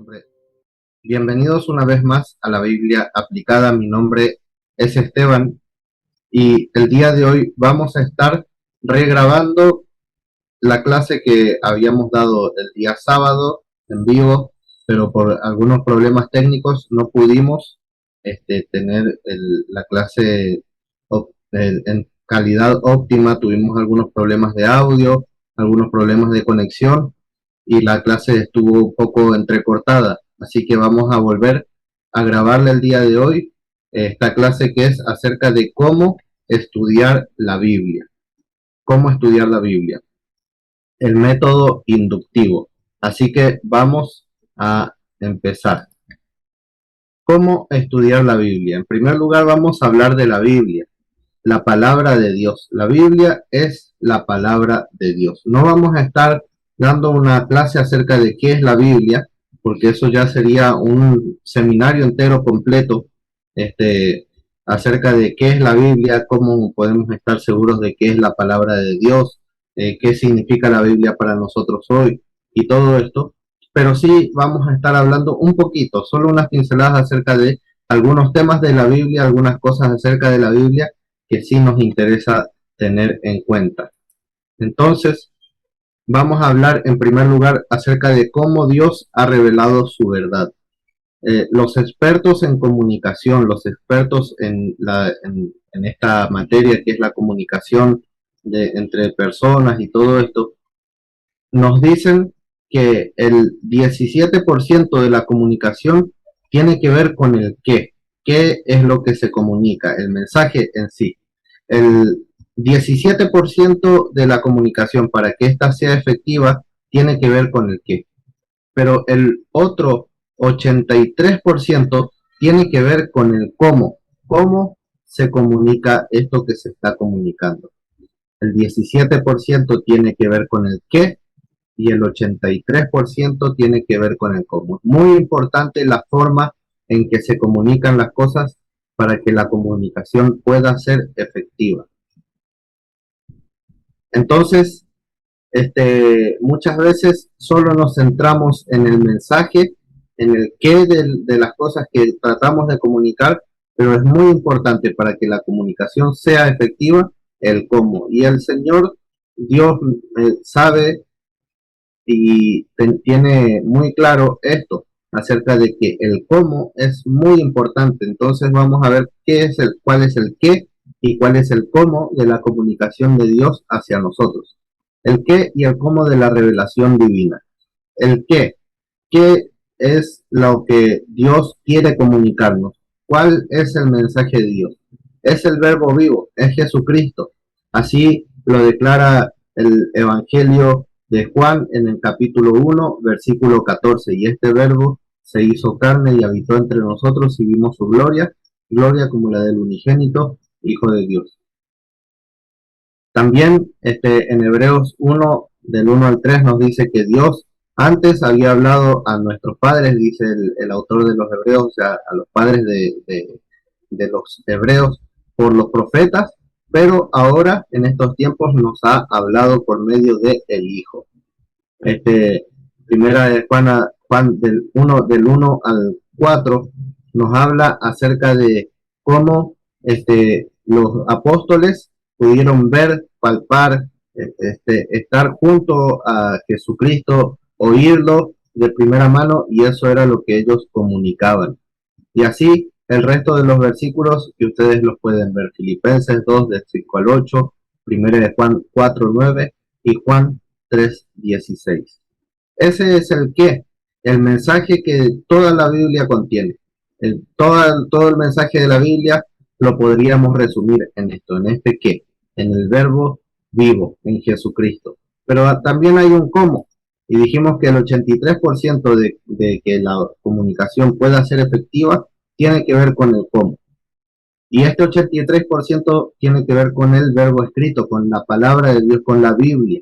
nombre. Bienvenidos una vez más a la Biblia aplicada. Mi nombre es Esteban y el día de hoy vamos a estar regrabando la clase que habíamos dado el día sábado en vivo, pero por algunos problemas técnicos no pudimos tener la clase en calidad óptima. Tuvimos algunos problemas de audio, algunos problemas de conexión y la clase estuvo un poco entrecortada. Así que vamos a volver a grabarle el día de hoy esta clase que es acerca de cómo estudiar la Biblia. Cómo estudiar la Biblia. El método inductivo. Así que vamos a empezar. ¿Cómo estudiar la Biblia? En primer lugar vamos a hablar de la Biblia, la palabra de Dios. La Biblia es la palabra de Dios. No vamos a estar dando una clase acerca de qué es la Biblia, porque eso ya sería un seminario entero completo acerca de qué es la Biblia, cómo podemos estar seguros de qué es la palabra de Dios, qué significa la Biblia para nosotros hoy y todo esto. Pero sí vamos a estar hablando un poquito, solo unas pinceladas acerca de algunos temas de la Biblia, algunas cosas acerca de la Biblia que sí nos interesa tener en cuenta. Entonces, vamos a hablar en primer lugar acerca de cómo Dios ha revelado su verdad. Los expertos en comunicación, los expertos en esta materia que es la comunicación entre personas y todo esto, nos dicen que el 17% de la comunicación tiene que ver con el qué. ¿Qué es lo que se comunica? El mensaje en sí. El 17% de la comunicación, para que ésta sea efectiva, tiene que ver con el qué. Pero el otro 83% tiene que ver con el cómo. ¿Cómo se comunica esto que se está comunicando? El 17% tiene que ver con el qué y el 83% tiene que ver con el cómo. Muy importante la forma en que se comunican las cosas para que la comunicación pueda ser efectiva. Entonces, muchas veces solo nos centramos en el mensaje, en el qué de las cosas que tratamos de comunicar, pero es muy importante para que la comunicación sea efectiva el cómo. Y el Señor Dios sabe y tiene muy claro esto acerca de que el cómo es muy importante. Entonces vamos a ver cuál es el qué y cuál es el cómo de la comunicación de Dios hacia nosotros. El qué y el cómo de la revelación divina. El qué es lo que Dios quiere comunicarnos. ¿Cuál es el mensaje de Dios? Es el verbo vivo, es Jesucristo. Así lo declara el Evangelio de Juan en el capítulo 1, versículo 14. Y este verbo se hizo carne y habitó entre nosotros y vimos su gloria, gloria como la del unigénito Hijo de Dios. También en Hebreos 1, del 1 al 3, nos dice que Dios antes había hablado a nuestros padres, dice el autor de los Hebreos, o sea, a los padres de los hebreos por los profetas, pero ahora en estos tiempos nos ha hablado por medio de el Hijo. Primera de Juan del 1 al 4 nos habla acerca de cómo los apóstoles pudieron ver, palpar, estar junto a Jesucristo, oírlo de primera mano, y eso era lo que ellos comunicaban. Y así el resto de los versículos que ustedes los pueden ver: Filipenses 2, del 5 al 8, Primera de Juan 4, 9 y Juan 3, 16. Ese es el qué, el mensaje que toda la Biblia contiene. Todo el mensaje de la Biblia lo podríamos resumir en esto, en este qué, en el verbo vivo, en Jesucristo. Pero también hay un cómo, y dijimos que el 83% de que la comunicación pueda ser efectiva tiene que ver con el cómo. Y este 83% tiene que ver con el verbo escrito, con la palabra de Dios, con la Biblia.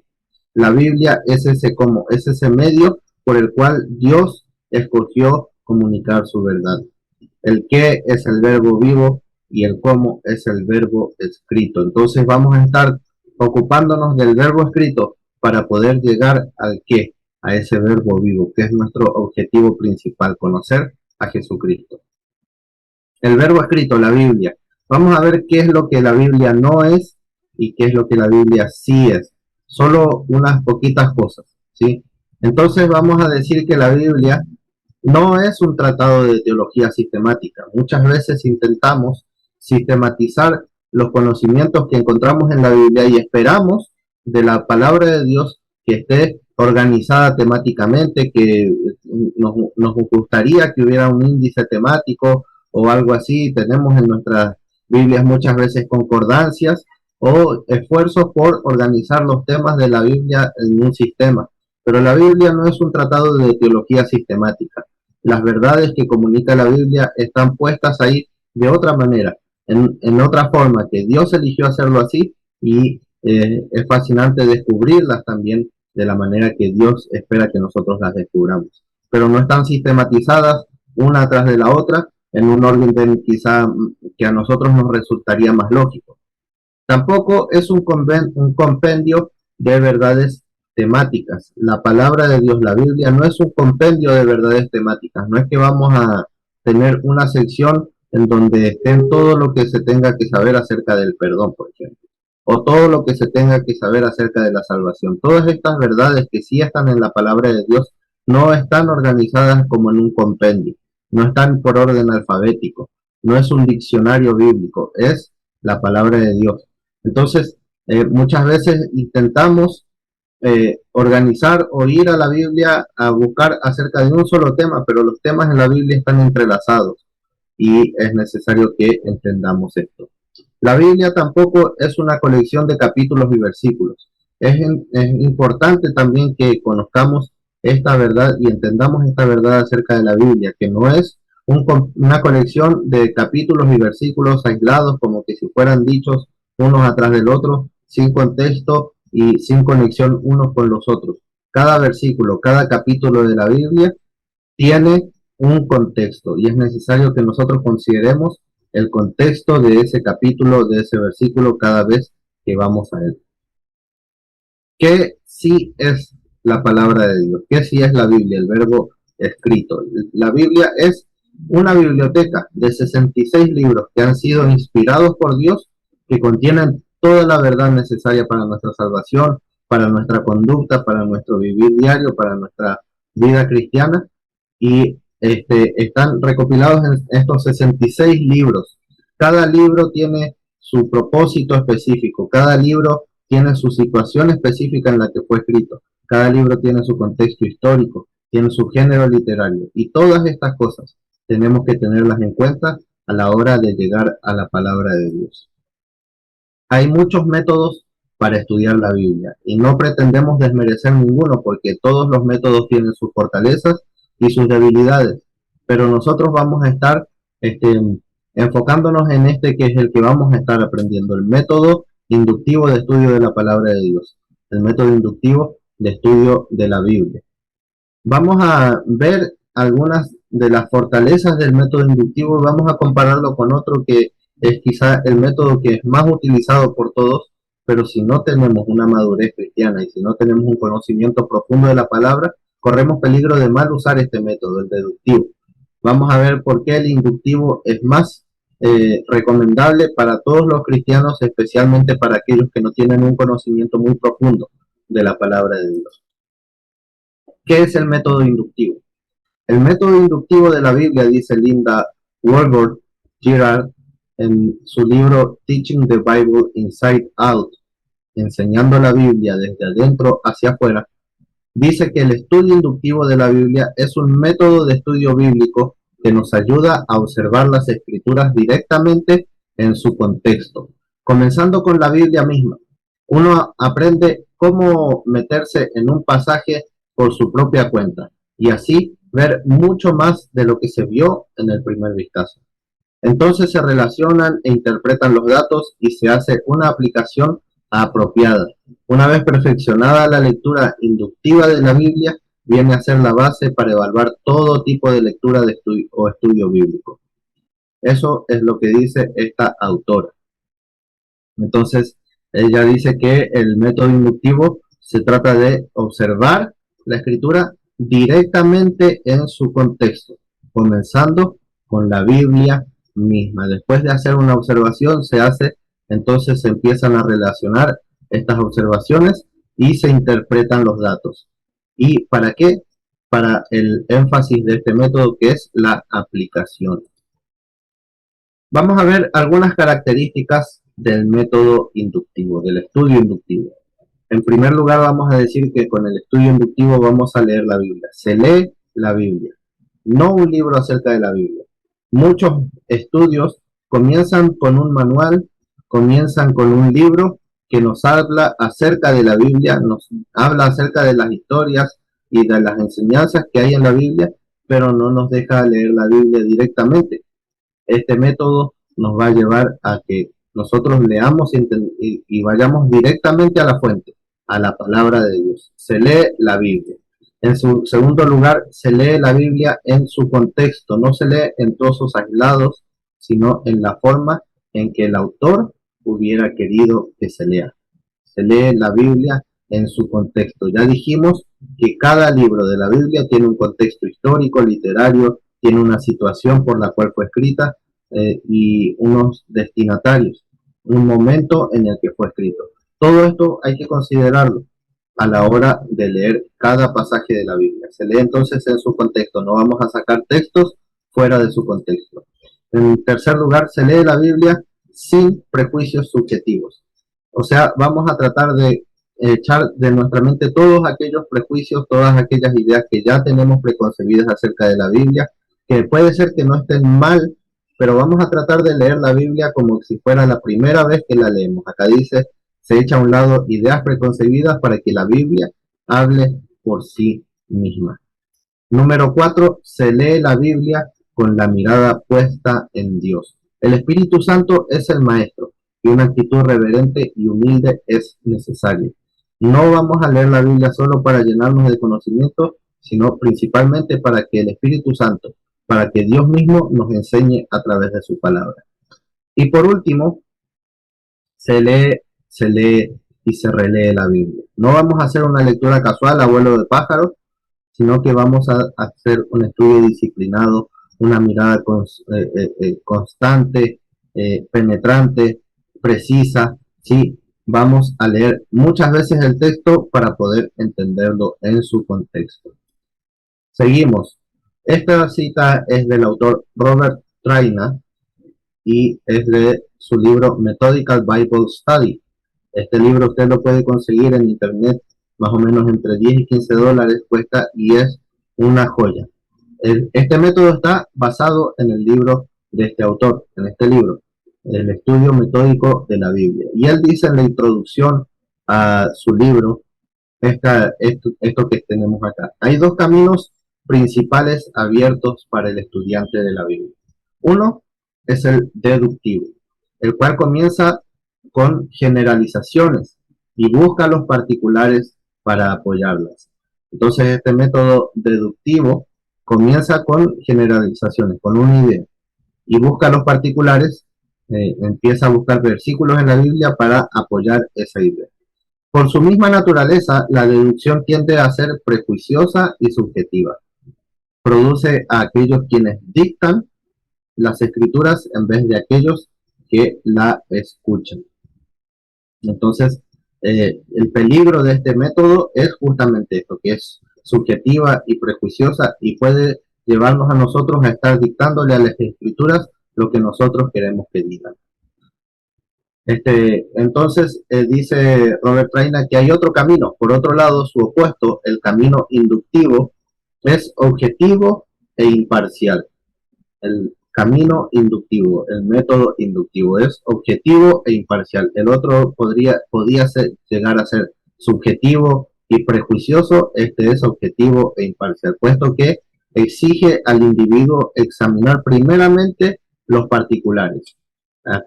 La Biblia es ese cómo, es ese medio por el cual Dios escogió comunicar su verdad. El qué es el verbo vivo y el cómo es el verbo escrito. Entonces vamos a estar ocupándonos del verbo escrito para poder llegar al qué, a ese verbo vivo, que es nuestro objetivo principal, conocer a Jesucristo. El verbo escrito, la Biblia. Vamos a ver qué es lo que la Biblia no es y qué es lo que la Biblia sí es. Solo unas poquitas cosas, ¿sí? Entonces vamos a decir que la Biblia no es un tratado de teología sistemática. Muchas veces intentamos sistematizar los conocimientos que encontramos en la Biblia y esperamos de la palabra de Dios que esté organizada temáticamente, que nos gustaría que hubiera un índice temático o algo así. Tenemos en nuestras Biblias muchas veces concordancias o esfuerzos por organizar los temas de la Biblia en un sistema. Pero la Biblia no es un tratado de teología sistemática. Las verdades que comunica la Biblia están puestas ahí de otra manera, en otra forma, que Dios eligió hacerlo así y es fascinante descubrirlas también de la manera que Dios espera que nosotros las descubramos. Pero no están sistematizadas una tras de la otra en un orden quizá que a nosotros nos resultaría más lógico. Tampoco es un compendio de verdades temáticas. La palabra de Dios, la Biblia, no es un compendio de verdades temáticas. No es que vamos a tener una sección en donde estén todo lo que se tenga que saber acerca del perdón, por ejemplo, o todo lo que se tenga que saber acerca de la salvación. Todas estas verdades que sí están en la palabra de Dios no están organizadas como en un compendio, no están por orden alfabético, no es un diccionario bíblico, es la palabra de Dios. Entonces, muchas veces intentamos organizar o ir a la Biblia a buscar acerca de un solo tema, pero los temas en la Biblia están entrelazados y es necesario que entendamos esto. La Biblia tampoco es una colección de capítulos y versículos. Es importante también que conozcamos esta verdad y entendamos esta verdad acerca de la Biblia, que no es una colección de capítulos y versículos aislados como que si fueran dichos unos atrás del otro, sin contexto y sin conexión unos con los otros. Cada versículo, cada capítulo de la Biblia tiene un contexto y es necesario que nosotros consideremos el contexto de ese capítulo, de ese versículo cada vez que vamos a él. ¿Qué sí es la palabra de Dios? ¿Qué sí es la Biblia, el verbo escrito? La Biblia es una biblioteca de 66 libros que han sido inspirados por Dios, que contienen toda la verdad necesaria para nuestra salvación, para nuestra conducta, para nuestro vivir diario, para nuestra vida cristiana, y están recopilados en estos 66 libros. Cada libro tiene su propósito específico, cada libro tiene su situación específica en la que fue escrito, cada libro tiene su contexto histórico, tiene su género literario, y todas estas cosas tenemos que tenerlas en cuenta a la hora de llegar a la palabra de Dios. Hay muchos métodos para estudiar la Biblia y no pretendemos desmerecer ninguno porque todos los métodos tienen sus fortalezas y sus debilidades, pero nosotros vamos a estar enfocándonos en este que es el que vamos a estar aprendiendo, el método inductivo de estudio de la palabra de Dios, el método inductivo de estudio de la Biblia. Vamos a ver algunas de las fortalezas del método inductivo y vamos a compararlo con otro que es quizá el método que es más utilizado por todos, pero si no tenemos una madurez cristiana y si no tenemos un conocimiento profundo de la palabra, corremos peligro de mal usar este método, el deductivo. Vamos a ver por qué el inductivo es más recomendable para todos los cristianos, especialmente para aquellos que no tienen un conocimiento muy profundo de la palabra de Dios. ¿Qué es el método inductivo? El método inductivo de la Biblia, dice Linda Woolworth Girard en su libro Teaching the Bible Inside Out, enseñando la Biblia desde adentro hacia afuera, dice que el estudio inductivo de la Biblia es un método de estudio bíblico que nos ayuda a observar las escrituras directamente en su contexto. Comenzando con la Biblia misma, uno aprende cómo meterse en un pasaje por su propia cuenta y así ver mucho más de lo que se vio en el primer vistazo. Entonces se relacionan e interpretan los datos y se hace una aplicación apropiada. Una vez perfeccionada la lectura inductiva de la Biblia, viene a ser la base para evaluar todo tipo de lectura de estudio bíblico. Eso es lo que dice esta autora. Entonces, ella dice que el método inductivo se trata de observar la escritura directamente en su contexto, comenzando con la Biblia misma. Después de hacer una observación, entonces se empiezan a relacionar estas observaciones y se interpretan los datos. ¿Y para qué? Para el énfasis de este método, que es la aplicación. Vamos a ver algunas características del método inductivo, del estudio inductivo. En primer lugar, vamos a decir que con el estudio inductivo vamos a leer la Biblia. Se lee la Biblia, no un libro acerca de la Biblia. Muchos estudios comienzan con un manual, comienzan con un libro que nos habla acerca de la Biblia, nos habla acerca de las historias y de las enseñanzas que hay en la Biblia, pero no nos deja leer la Biblia directamente. Este método nos va a llevar a que nosotros leamos y vayamos directamente a la fuente, a la palabra de Dios. Se lee la Biblia. En su segundo lugar, se lee la Biblia en su contexto, no se lee en trozos aislados, sino en la forma en que el autor hubiera querido que se lea. Se lee la Biblia en su contexto. Ya dijimos que cada libro de la Biblia tiene un contexto histórico, literario, tiene una situación por la cual fue escrita y unos destinatarios, un momento en el que fue escrito. Todo esto hay que considerarlo a la hora de leer cada pasaje de la Biblia. Se lee entonces en su contexto, no vamos a sacar textos fuera de su contexto. En tercer lugar, se lee la Biblia sin prejuicios subjetivos. O sea, vamos a tratar de echar de nuestra mente todos aquellos prejuicios, todas aquellas ideas que ya tenemos preconcebidas acerca de la Biblia, que puede ser que no estén mal, pero vamos a tratar de leer la Biblia como si fuera la primera vez que la leemos. Acá dice, se echa a un lado ideas preconcebidas para que la Biblia hable por sí misma. Número 4, se lee la Biblia con la mirada puesta en Dios. El Espíritu Santo es el maestro y una actitud reverente y humilde es necesaria. No vamos a leer la Biblia solo para llenarnos de conocimiento, sino principalmente para que el Espíritu Santo, para que Dios mismo nos enseñe a través de su palabra. Y por último, se lee y se relee la Biblia. No vamos a hacer una lectura casual a vuelo de pájaros, sino que vamos a hacer un estudio disciplinado, una mirada constante, penetrante, precisa, ¿sí? Vamos a leer muchas veces el texto para poder entenderlo en su contexto. Seguimos. Esta cita es del autor Robert Traina y es de su libro Methodical Bible Study. Este libro usted lo puede conseguir en internet, más o menos entre 10 y 15 dólares cuesta y es una joya. Este método está basado en el libro de este autor, en este libro, el estudio metódico de la Biblia. Y él dice en la introducción a su libro, esto que tenemos acá. Hay dos caminos principales abiertos para el estudiante de la Biblia. Uno es el deductivo, el cual comienza con generalizaciones y busca los particulares para apoyarlas. Entonces este método deductivo comienza con generalizaciones, con una idea, y busca los particulares, empieza a buscar versículos en la Biblia para apoyar esa idea. Por su misma naturaleza, la deducción tiende a ser prejuiciosa y subjetiva. Produce a aquellos quienes dictan las escrituras en vez de aquellos que la escuchan. Entonces, el peligro de este método es justamente esto, que es subjetiva y prejuiciosa y puede llevarnos a nosotros a estar dictándole a las escrituras lo que nosotros queremos que digan. Entonces, dice Robert Traina que hay otro camino. Por otro lado, su opuesto, el camino inductivo, es objetivo e imparcial. El camino inductivo, el método inductivo es objetivo e imparcial. El otro podía llegar a ser subjetivo y prejuicioso. Este es objetivo e imparcial, puesto que exige al individuo examinar primeramente los particulares.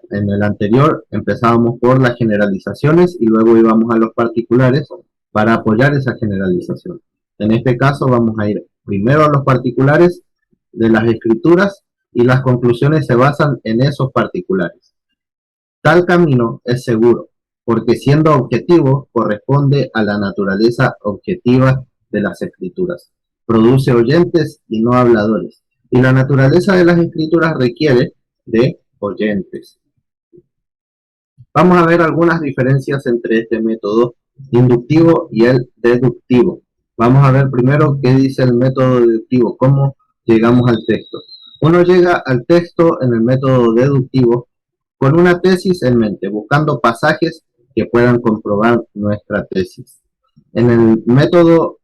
En el anterior empezábamos por las generalizaciones y luego íbamos a los particulares para apoyar esa generalización. En este caso vamos a ir primero a los particulares de las escrituras y las conclusiones se basan en esos particulares. Tal camino es seguro, porque siendo objetivo corresponde a la naturaleza objetiva de las escrituras. Produce oyentes y no habladores. Y la naturaleza de las escrituras requiere de oyentes. Vamos a ver algunas diferencias entre este método inductivo y el deductivo. Vamos a ver primero qué dice el método deductivo, cómo llegamos al texto. Uno llega al texto en el método deductivo con una tesis en mente, buscando pasajes que puedan comprobar nuestra tesis. En el método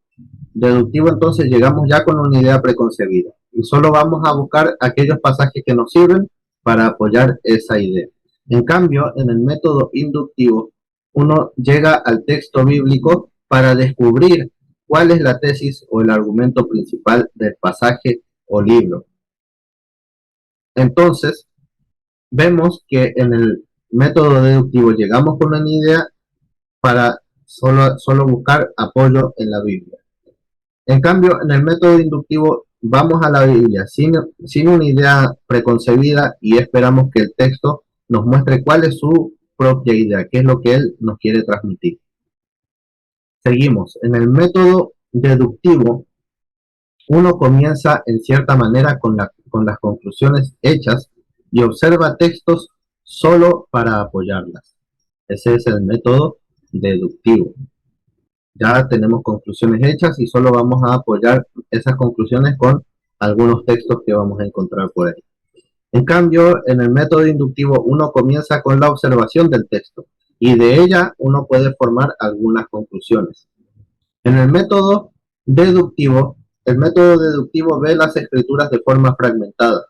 deductivo entonces llegamos ya con una idea preconcebida y solo vamos a buscar aquellos pasajes que nos sirven para apoyar esa idea. En cambio, en el método inductivo, uno llega al texto bíblico para descubrir cuál es la tesis o el argumento principal del pasaje o libro. Entonces, vemos que en el método deductivo llegamos con una idea para solo buscar apoyo en la Biblia. En cambio, en el método inductivo vamos a la Biblia sin una idea preconcebida y esperamos que el texto nos muestre cuál es su propia idea, qué es lo que él nos quiere transmitir. Seguimos. En el método deductivo, uno comienza en cierta manera con las conclusiones hechas y observa textos solo para apoyarlas. Ese es el método deductivo. Ya tenemos conclusiones hechas y solo vamos a apoyar esas conclusiones con algunos textos que vamos a encontrar por ahí. En cambio, en el método inductivo uno comienza con la observación del texto y de ella uno puede formar algunas conclusiones. En el método deductivo ve las escrituras de forma fragmentada.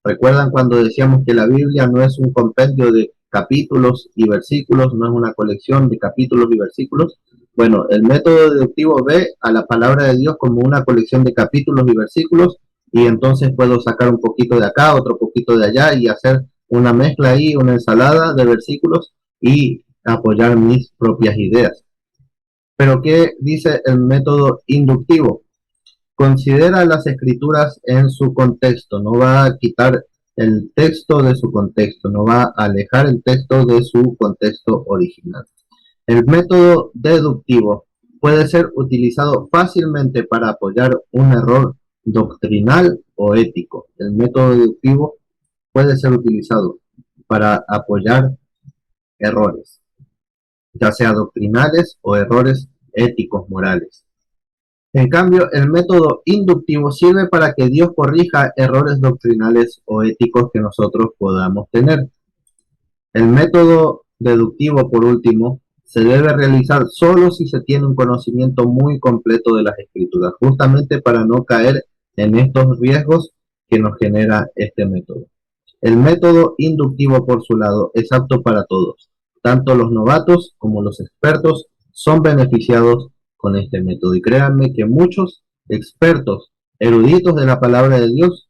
¿Recuerdan cuando decíamos que la Biblia no es un compendio de capítulos y versículos, no es una colección de capítulos y versículos? Bueno, el método deductivo ve a la palabra de Dios como una colección de capítulos y versículos y entonces puedo sacar un poquito de acá, otro poquito de allá y hacer una mezcla ahí, una ensalada de versículos y apoyar mis propias ideas. Pero ¿qué dice el método inductivo? Considera las escrituras en su contexto, no va a quitar el texto de su contexto, no va a alejar el texto de su contexto original. El método deductivo puede ser utilizado fácilmente para apoyar un error doctrinal o ético. El método deductivo puede ser utilizado para apoyar errores, ya sea doctrinales o errores éticos, morales. En cambio, el método inductivo sirve para que Dios corrija errores doctrinales o éticos que nosotros podamos tener. El método deductivo, por último, se debe realizar solo si se tiene un conocimiento muy completo de las escrituras, justamente para no caer en estos riesgos que nos genera este método. El método inductivo, por su lado, es apto para todos. Tanto los novatos como los expertos son beneficiados con este método. Y créanme que muchos expertos, eruditos de la palabra de Dios,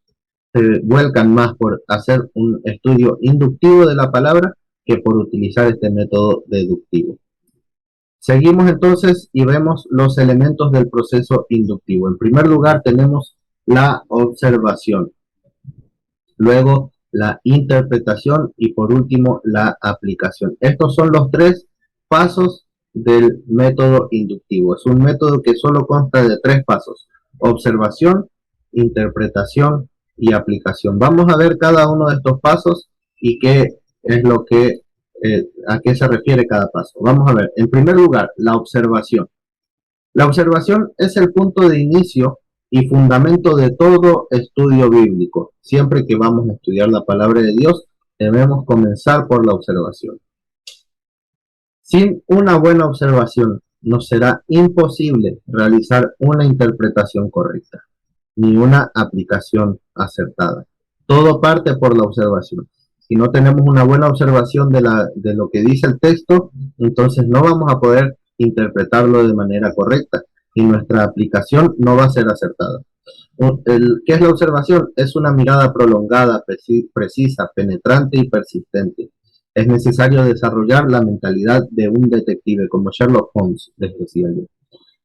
se vuelcan más por hacer un estudio inductivo de la palabra que por utilizar este método deductivo. Seguimos entonces y vemos los elementos del proceso inductivo. En primer lugar tenemos la observación, luego la interpretación y por último la aplicación. Estos son los tres pasos del método inductivo. Es un método que solo consta de tres pasos: observación, interpretación y aplicación. Vamos a ver cada uno de estos pasos y qué es lo que a qué se refiere cada paso. Vamos a ver, en primer lugar, la observación. La observación es el punto de inicio y fundamento de todo estudio bíblico. Siempre que vamos a estudiar la palabra de Dios, debemos comenzar por la observación. Sin una buena observación, nos será imposible realizar una interpretación correcta, ni una aplicación acertada. Todo parte por la observación. Si no tenemos una buena observación de lo que dice el texto, entonces no vamos a poder interpretarlo de manera correcta y nuestra aplicación no va a ser acertada. ¿Qué es la observación? Es una mirada prolongada, precisa, penetrante y persistente. Es necesario desarrollar la mentalidad de un detective, como Sherlock Holmes, les decía yo.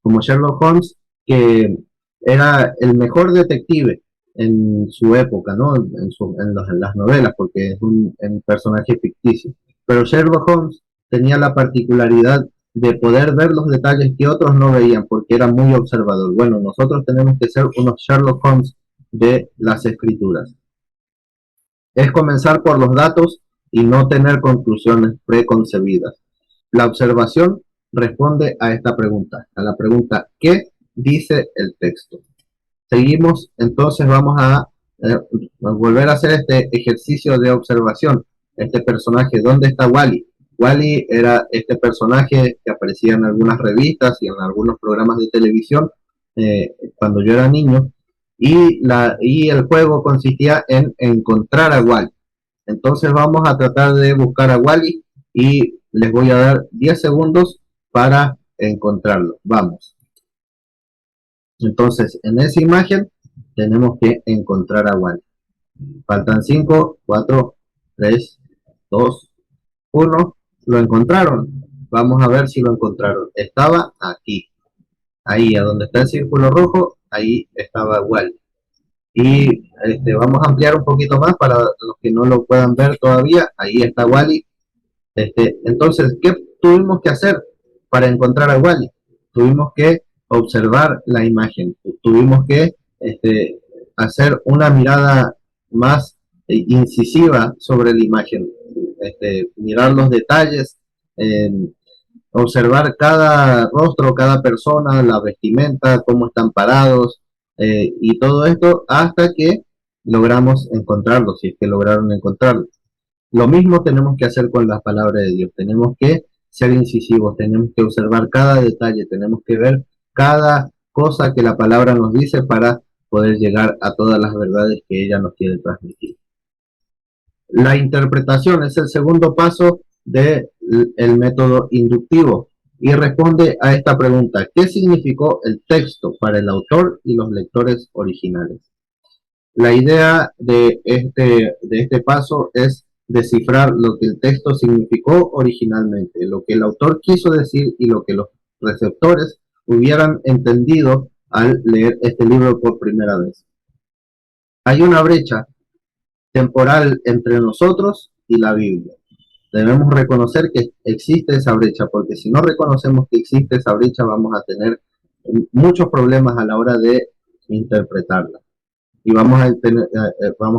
Como Sherlock Holmes, que era el mejor detective en su época, ¿no? En las novelas, porque es un personaje ficticio. Pero Sherlock Holmes tenía la particularidad de poder ver los detalles que otros no veían porque era muy observador. Bueno, nosotros tenemos que ser unos Sherlock Holmes de las escrituras. Es comenzar por los datos y no tener conclusiones preconcebidas. La observación responde a esta pregunta, a la pregunta ¿qué dice el texto? Seguimos, entonces vamos a volver a hacer este ejercicio de observación. Este personaje, ¿dónde está Wally? Wally era este personaje que aparecía en algunas revistas y en algunos programas de televisión cuando yo era niño, y el juego consistía en encontrar a Wally. Entonces vamos a tratar de buscar a Wally y les voy a dar 10 segundos para encontrarlo. Vamos. Entonces, en esa imagen tenemos que encontrar a Wally. Faltan 5, 4, 3, 2, 1. Lo encontraron. Vamos a ver si lo encontraron. Estaba aquí. Ahí, a donde está el círculo rojo, ahí estaba Wally. Y vamos a ampliar un poquito más para los que no lo puedan ver todavía. Ahí está Wally. Entonces, ¿qué tuvimos que hacer para encontrar a Wally? Tuvimos que observar la imagen, tuvimos que hacer una mirada más incisiva sobre la imagen, mirar los detalles, eh, observar cada rostro, cada persona, la vestimenta, cómo están parados, y todo esto hasta que logramos encontrarlo, si es que lograron encontrarlo. Lo mismo tenemos que hacer con la palabra de Dios. Tenemos que ser incisivos, tenemos que observar cada detalle, tenemos que ver cada cosa que la palabra nos dice para poder llegar a todas las verdades que ella nos quiere transmitir. La interpretación es el segundo paso del método inductivo y responde a esta pregunta: ¿qué significó el texto para el autor y los lectores originales? La idea de este paso es descifrar lo que el texto significó originalmente, lo que el autor quiso decir y lo que los receptores hubieran entendido al leer este libro por primera vez. Hay una brecha temporal entre nosotros y la Biblia. Debemos reconocer que existe esa brecha, porque si no reconocemos que existe esa brecha, vamos a tener muchos problemas a la hora de interpretarla. Y vamos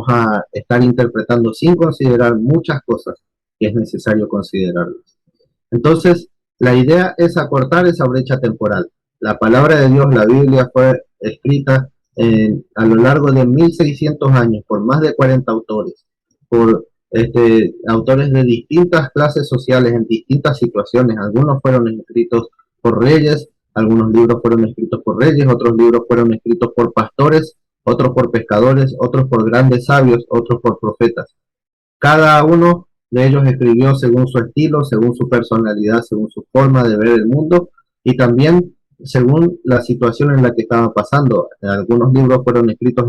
a estar interpretando sin considerar muchas cosas que es necesario considerarlas. Entonces, la idea es acortar esa brecha temporal. La palabra de Dios, la Biblia, fue escrita a lo largo de 1600 años por más de 40 autores, por autores de distintas clases sociales en distintas situaciones. Algunos fueron escritos por reyes, algunos libros fueron escritos por reyes, otros libros fueron escritos por pastores, otros por pescadores, otros por grandes sabios, otros por profetas. Cada uno de ellos escribió según su estilo, según su personalidad, según su forma de ver el mundo y también según la situación en la que estaba pasando. Algunos libros fueron escritos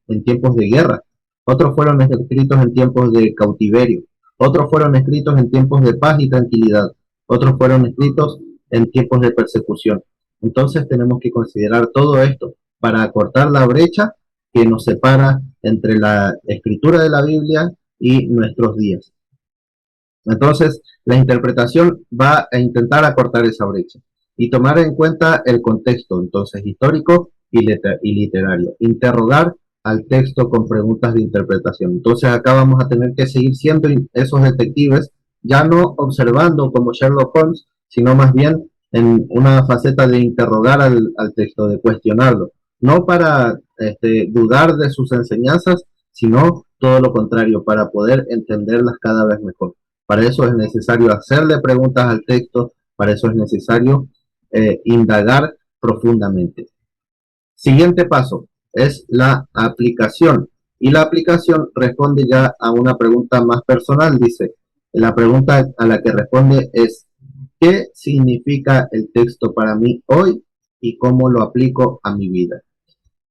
en tiempos de guerra, otros fueron escritos en tiempos de cautiverio, otros fueron escritos en tiempos de paz y tranquilidad, otros fueron escritos en tiempos de persecución. Entonces tenemos que considerar todo esto para acortar la brecha que nos separa entre la escritura de la Biblia y nuestros días. Entonces, la interpretación va a intentar acortar esa brecha y tomar en cuenta el contexto, entonces, histórico y literario. Interrogar al texto con preguntas de interpretación. Entonces, acá vamos a tener que seguir siendo esos detectives, ya no observando como Sherlock Holmes, sino más bien en una faceta de interrogar al texto, de cuestionarlo. No para dudar de sus enseñanzas, sino todo lo contrario, para poder entenderlas cada vez mejor. Para eso es necesario hacerle preguntas al texto, para eso es necesario indagar profundamente. Siguiente paso es la aplicación. Y la aplicación responde ya a una pregunta más personal. Dice, la pregunta a la que responde es: ¿qué significa el texto para mí hoy y cómo lo aplico a mi vida?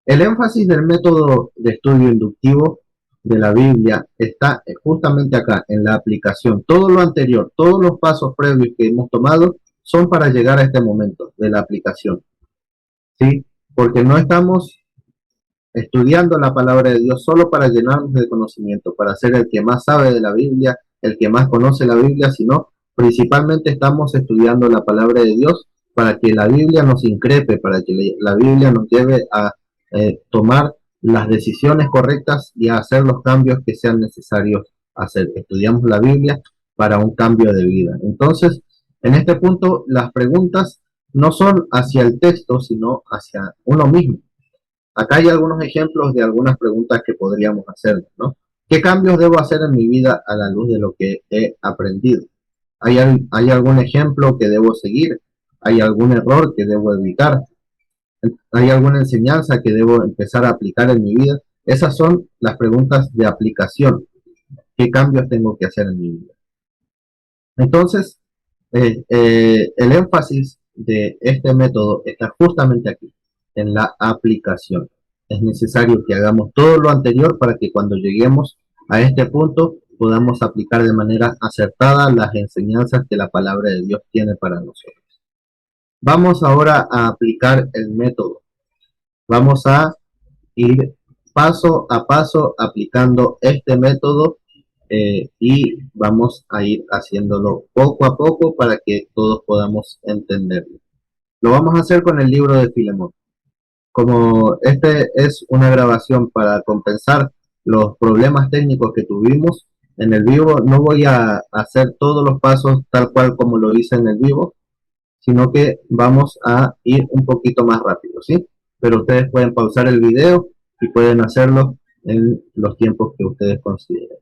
El énfasis del método de estudio inductivo de la Biblia está justamente acá, en la aplicación. Todo lo anterior, todos los pasos previos que hemos tomado son para llegar a este momento de la aplicación, ¿sí? Porque no estamos estudiando la palabra de Dios solo para llenarnos de conocimiento, para ser el que más sabe de la Biblia, el que más conoce la Biblia, sino Principalmente estamos estudiando la palabra de Dios para que la Biblia nos increpe, para que la Biblia nos lleve a tomar las decisiones correctas y a hacer los cambios que sean necesarios hacer. Estudiamos la Biblia para un cambio de vida. Entonces, en este punto, las preguntas no son hacia el texto, sino hacia uno mismo. Acá hay algunos ejemplos de algunas preguntas que podríamos hacer, ¿no? ¿Qué cambios debo hacer en mi vida a la luz de lo que he aprendido? ¿Hay algún ejemplo que debo seguir? ¿Hay algún error que debo evitar? ¿Hay alguna enseñanza que debo empezar a aplicar en mi vida? Esas son las preguntas de aplicación. ¿Qué cambios tengo que hacer en mi vida? Entonces, el énfasis de este método está justamente aquí, en la aplicación. Es necesario que hagamos todo lo anterior para que cuando lleguemos a este punto podamos aplicar de manera acertada las enseñanzas que la palabra de Dios tiene para nosotros. Vamos ahora a aplicar el método. Vamos a ir paso a paso aplicando este método y vamos a ir haciéndolo poco a poco para que todos podamos entenderlo. Lo vamos a hacer con el libro de Filemón. Como este es una grabación para compensar los problemas técnicos que tuvimos en el vivo, no voy a hacer todos los pasos tal cual como lo hice en el vivo, sino que vamos a ir un poquito más rápido, ¿sí? Pero ustedes pueden pausar el video y pueden hacerlo en los tiempos que ustedes consideren.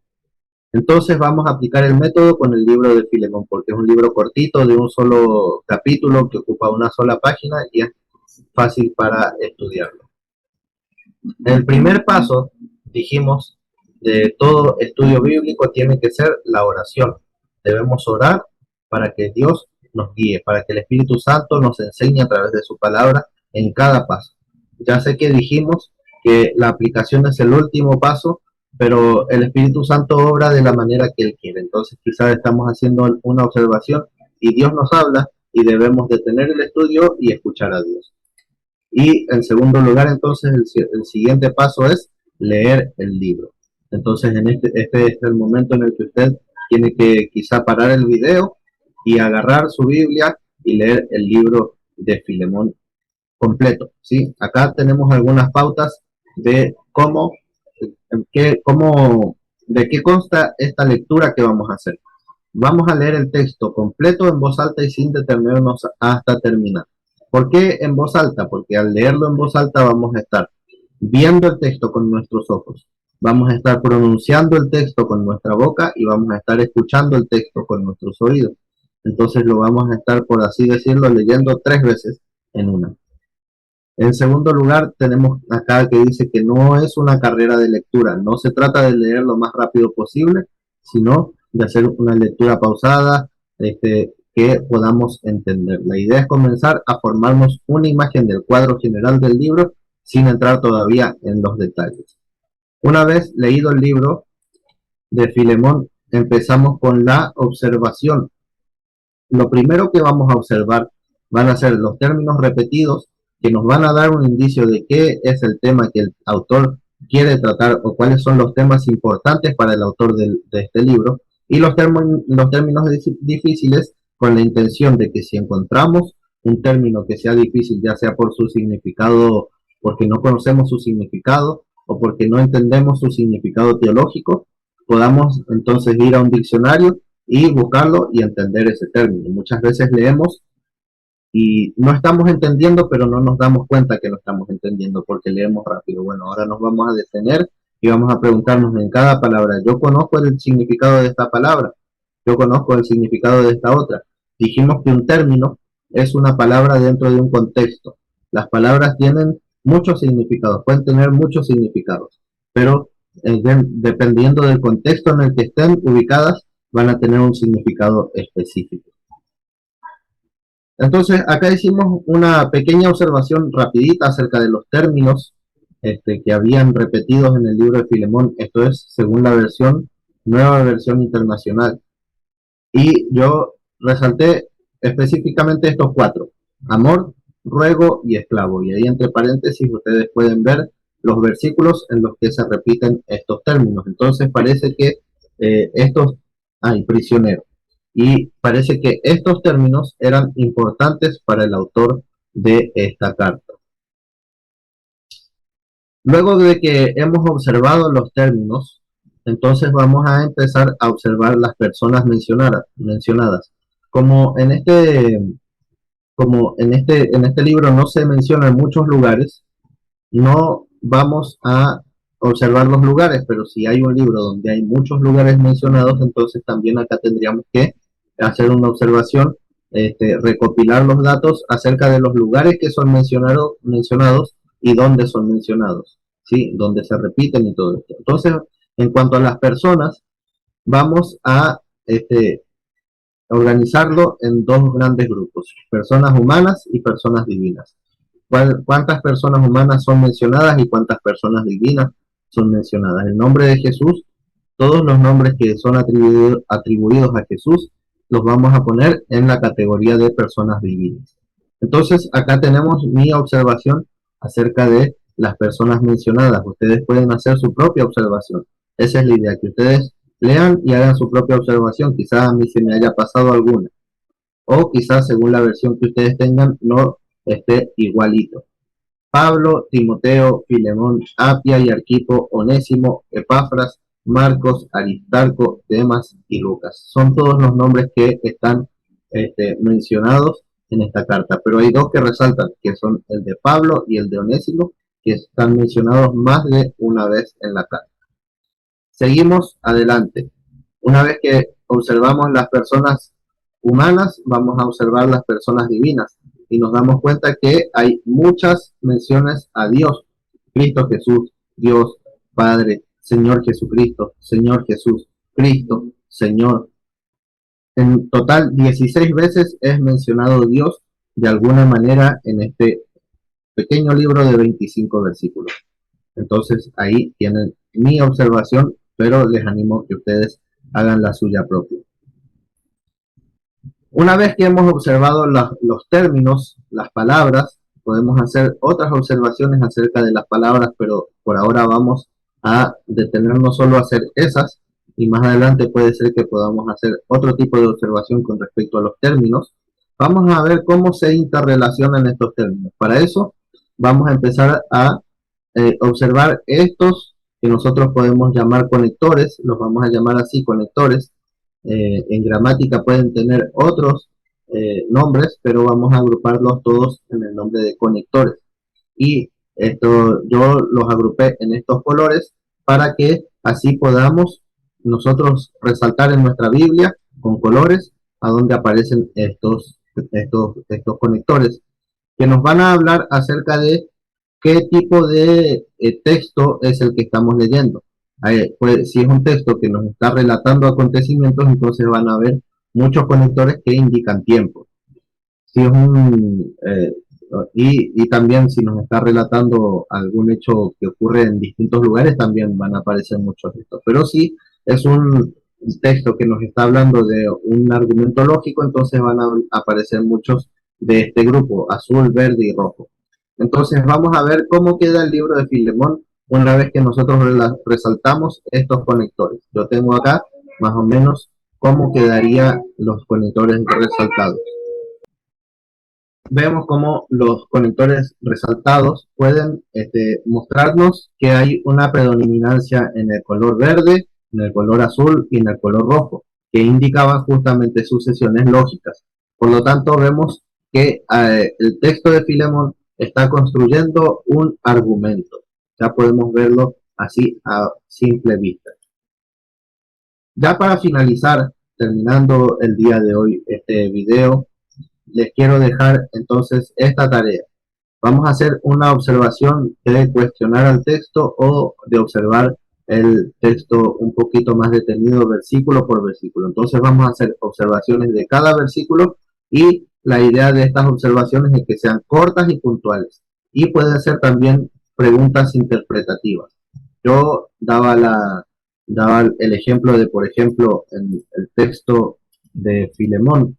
Entonces vamos a aplicar el método con el libro de Filemón, porque es un libro cortito de un solo capítulo que ocupa una sola página y es fácil para estudiarlo. El primer paso, dijimos, de todo estudio bíblico tiene que ser la oración. Debemos orar para que Dios nos guíe, para que el Espíritu Santo nos enseñe a través de su palabra en cada paso. Ya sé que dijimos que la aplicación es el último paso, pero el Espíritu Santo obra de la manera que Él quiere. Entonces quizás estamos haciendo una observación y Dios nos habla y debemos detener el estudio y escuchar a Dios. Y en segundo lugar, entonces, el siguiente paso es leer el libro. Entonces, este es el momento en el que usted tiene que quizá parar el video y agarrar su Biblia y leer el libro de Filemón completo, ¿sí? Acá tenemos algunas pautas de de qué consta esta lectura que vamos a hacer. Vamos a leer el texto completo en voz alta y sin detenernos hasta terminar. ¿Por qué en voz alta? Porque al leerlo en voz alta vamos a estar viendo el texto con nuestros ojos, vamos a estar pronunciando el texto con nuestra boca y vamos a estar escuchando el texto con nuestros oídos. Entonces lo vamos a estar, por así decirlo, leyendo 3 veces en una. En segundo lugar, tenemos acá que dice que no es una carrera de lectura, no se trata de leer lo más rápido posible, sino de hacer una lectura pausada, que podamos entender. La idea es comenzar a formarnos una imagen del cuadro general del libro sin entrar todavía en los detalles. Una vez leído el libro de Filemón, empezamos con la observación. Lo primero que vamos a observar van a ser los términos repetidos que nos van a dar un indicio de qué es el tema que el autor quiere tratar o cuáles son los temas importantes para el autor de este libro, y los términos difíciles con la intención de que si encontramos un término que sea difícil, ya sea por su significado, porque no conocemos su significado o porque no entendemos su significado teológico, podamos entonces ir a un diccionario y buscarlo y entender ese término. Muchas veces leemos y no estamos entendiendo, pero no nos damos cuenta que no estamos entendiendo porque leemos rápido. Bueno, ahora nos vamos a detener y vamos a preguntarnos en cada palabra, yo conozco el significado de esta palabra, yo conozco el significado de esta otra. Dijimos que un término es una palabra dentro de un contexto. Las palabras tienen muchos significados, pueden tener muchos significados, pero dependiendo del contexto en el que estén ubicadas, van a tener un significado específico. Entonces, acá hicimos una pequeña observación rapidita acerca de los términos que habían repetidos en el libro de Filemón. Esto es según la nueva versión internacional. Y yo resalté específicamente estos 4: amor, ruego y esclavo. Y ahí entre paréntesis ustedes pueden ver los versículos en los que se repiten estos términos. Entonces parece que prisionero. y parece que estos términos eran importantes para el autor de esta carta. Luego de que hemos observado los términos, entonces vamos a empezar a observar las personas mencionadas. Como en este libro no se menciona en muchos lugares, no vamos a observar los lugares, pero si hay un libro donde hay muchos lugares mencionados, entonces también acá tendríamos que hacer una observación, recopilar los datos acerca de los lugares que son mencionados y dónde son mencionados, ¿sí? Dónde se repiten y todo esto. Entonces, en cuanto a las personas, vamos a organizarlo en dos grandes grupos, personas humanas y personas divinas. ¿Cuántas personas humanas son mencionadas y cuántas personas divinas son mencionadas? El nombre de Jesús, todos los nombres que son atribuidos a Jesús, los vamos a poner en la categoría de personas divinas. Entonces, acá tenemos mi observación acerca de las personas mencionadas. Ustedes pueden hacer su propia observación. Esa es la idea, que ustedes lean y hagan su propia observación. Quizás a mí se me haya pasado alguna. O quizás según la versión que ustedes tengan no esté igualito. Pablo, Timoteo, Filemón, Apia y Arquipo, Onésimo, Epafras, Marcos, Aristarco, Demas y Lucas. Son todos los nombres que están mencionados en esta carta, pero hay dos que resaltan, que son el de Pablo y el de Onésimo, que están mencionados más de una vez en la carta. Seguimos adelante. Una vez que observamos las personas humanas, vamos a observar las personas divinas y nos damos cuenta que hay muchas menciones a Dios, Cristo Jesús, Dios, Padre, Señor Jesucristo, Señor Jesús, Cristo, Señor. En total, 16 veces es mencionado Dios de alguna manera en este pequeño libro de 25 versículos. Entonces, ahí tienen mi observación, pero les animo a que ustedes hagan la suya propia. Una vez que hemos observado los términos, las palabras, podemos hacer otras observaciones acerca de las palabras, pero por ahora vamos a detenernos solo a hacer esas, y más adelante puede ser que podamos hacer otro tipo de observación con respecto a los términos. Vamos a ver cómo se interrelacionan estos términos. Para eso vamos a empezar a observar estos que nosotros podemos llamar conectores, los vamos a llamar así, conectores. En gramática pueden tener otros nombres, pero vamos a agruparlos todos en el nombre de conectores. Y esto yo los agrupé en estos colores para que así podamos nosotros resaltar en nuestra Biblia con colores a donde aparecen estos conectores, que nos van a hablar acerca de qué tipo de texto es el que estamos leyendo. Pues, si es un texto que nos está relatando acontecimientos, entonces van a haber muchos conectores que indican tiempo. Si es y también si nos está relatando algún hecho que ocurre en distintos lugares, también van a aparecer muchos de estos. Pero si es un texto que nos está hablando de un argumento lógico, entonces van a aparecer muchos de este grupo, azul, verde y rojo. Entonces vamos a ver cómo queda el libro de Filemón una vez que nosotros resaltamos estos conectores. Yo tengo acá más o menos cómo quedarían los conectores resaltados. Vemos cómo los conectores resaltados pueden mostrarnos que hay una predominancia en el color verde, en el color azul y en el color rojo, que indicaban justamente sucesiones lógicas. Por lo tanto, vemos que el texto de Filemón está construyendo un argumento. Ya podemos verlo así a simple vista. Ya para finalizar, terminando el día de hoy este video, les quiero dejar entonces esta tarea. Vamos a hacer una observación de cuestionar al texto o de observar el texto un poquito más detenido versículo por versículo. Entonces vamos a hacer observaciones de cada versículo y la idea de estas observaciones es que sean cortas y puntuales. Y pueden ser también preguntas interpretativas. Yo daba el ejemplo de, por ejemplo, en el texto de Filemón,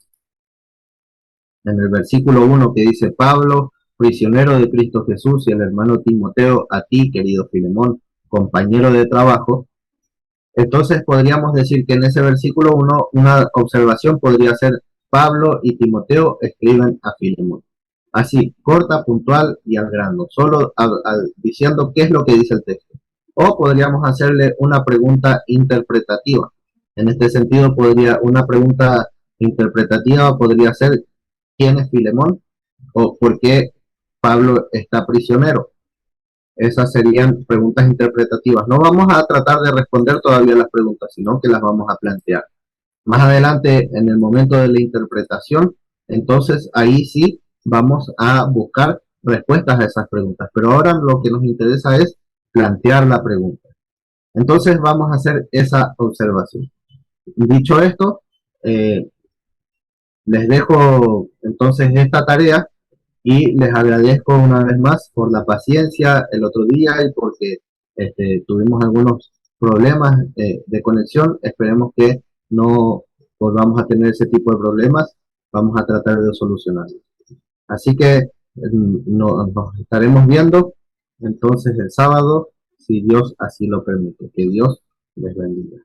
en el versículo 1 que dice: Pablo, prisionero de Cristo Jesús, y el hermano Timoteo, a ti, querido Filemón, compañero de trabajo. Entonces podríamos decir que en ese versículo una observación podría ser: Pablo y Timoteo escriben a Filemón. Así, corta, puntual y al grano, solo diciendo qué es lo que dice el texto. O podríamos hacerle una pregunta interpretativa. En este sentido, una pregunta interpretativa podría ser: ¿quién es Filemón? ¿O por qué Pablo está prisionero? Esas serían preguntas interpretativas. No vamos a tratar de responder todavía las preguntas, sino que las vamos a plantear. Más adelante, en el momento de la interpretación, entonces ahí sí vamos a buscar respuestas a esas preguntas. Pero ahora lo que nos interesa es plantear la pregunta. Entonces vamos a hacer esa observación. Dicho esto, eh, les dejo entonces esta tarea y les agradezco una vez más por la paciencia el otro día y porque tuvimos algunos problemas de conexión. Esperemos que no volvamos a tener ese tipo de problemas. Vamos a tratar de solucionarlos. Así que nos estaremos viendo entonces el sábado, si Dios así lo permite. Que Dios les bendiga.